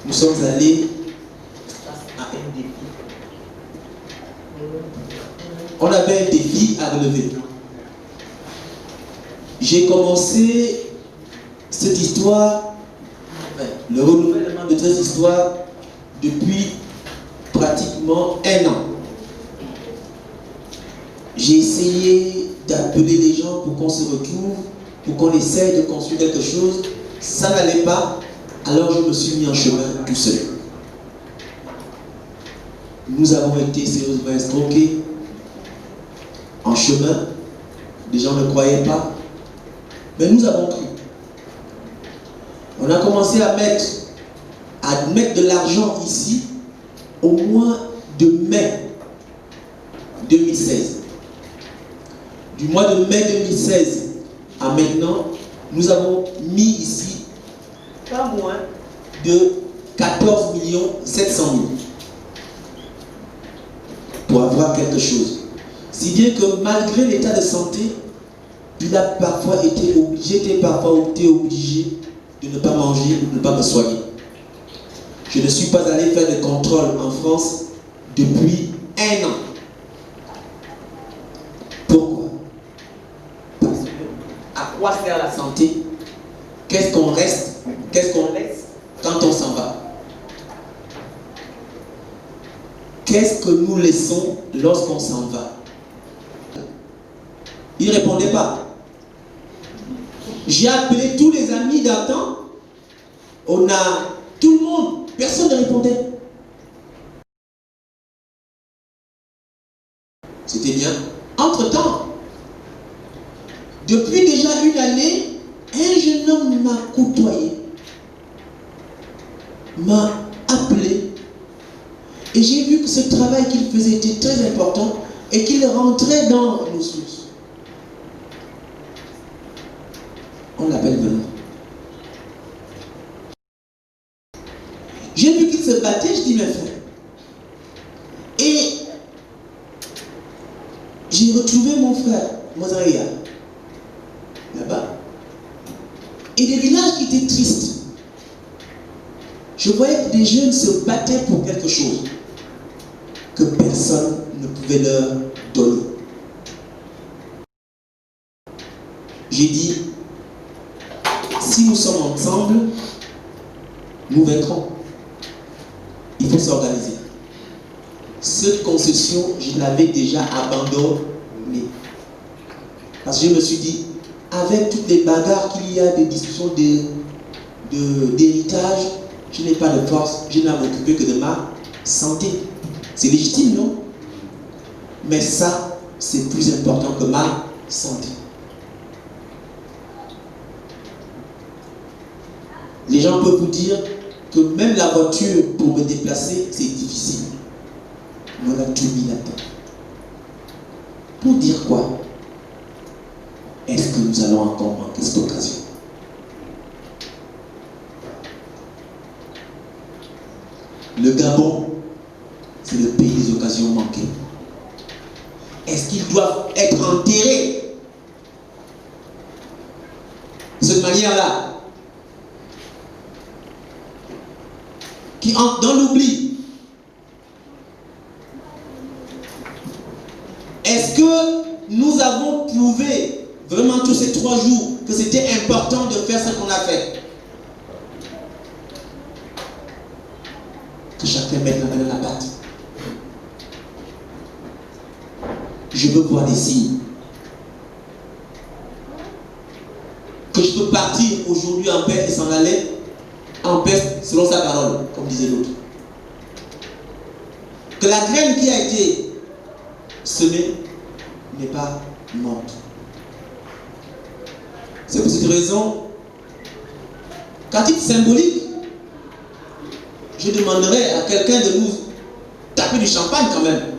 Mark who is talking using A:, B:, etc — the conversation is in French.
A: nous sommes allés à un défi. On avait un défi à relever. J'ai commencé cette histoire, le renouvellement de cette histoire, depuis pratiquement 1 an. J'ai essayé d'appeler les gens pour qu'on se retrouve, pour qu'on essaye de construire quelque chose. Ça n'allait pas, alors je me suis mis en chemin tout seul. Nous avons été sérieusement escroqués en chemin. Les gens ne croyaient pas, mais nous avons cru. On a commencé à mettre de l'argent ici au mois de mai 2016. Du mois de mai 2016 à maintenant, nous avons mis ici pas moins de 14 700 000 pour avoir quelque chose. Si bien que malgré l'état de santé, il a parfois été obligé, obligé de ne pas manger ou de ne pas me soigner. Je ne suis pas allé faire de contrôle en France depuis 1 an. Pourquoi? Parce que à quoi sert la santé? Qu'est-ce qu'on reste? Qu'est-ce qu'on laisse quand on s'en va? Qu'est-ce que nous laissons lorsqu'on s'en va? Il ne répondait pas. J'ai appelé tous les amis d'antan. On a tout le monde. Personne ne répondait. C'était bien. Entre-temps, depuis déjà 1 année, un jeune homme m'a côtoyé, m'a appelé, et j'ai vu que ce travail qu'il faisait était très important et qu'il rentrait dans nos sources. On l'appelle Benoît. J'ai vu qu'il se battait, je dis mes frères. Et j'ai retrouvé mon frère, Mozaria, là-bas. Et des villages qui étaient tristes. Je voyais que des jeunes se battaient pour quelque chose que personne ne pouvait leur donner. J'ai dit, si nous sommes ensemble, nous vaincrons. Il faut s'organiser. Cette concession, je l'avais déjà abandonnée. Parce que je me suis dit, avec toutes les bagarres qu'il y a, des discussions d'héritage, je n'ai pas de force, je n'ai à m'occuper que de ma santé. C'est légitime, non? Mais ça, c'est plus important que ma santé. Les gens peuvent vous dire que même la voiture pour me déplacer, c'est difficile. Mais on a tout mis là-dedans. Pour dire quoi? Est-ce que nous allons encore manquer cette occasion? Le Gabon, c'est le pays des occasions manquées. Est-ce qu'ils doivent être enterrés de cette manière-là, qui entrent dans l'oubli? Est-ce que nous avons prouvé vraiment tous ces 3 jours que c'était important de faire ce qu'on a fait? Que chacun mette la main dans la pâte. Je veux voir des signes. Que je peux partir aujourd'hui en paix et s'en aller en paix selon sa parole, comme disait l'autre. Que la graine qui a été semée n'est pas morte. C'est pour cette raison qu'à titre symbolique, je demanderais à quelqu'un de nous taper du champagne quand même.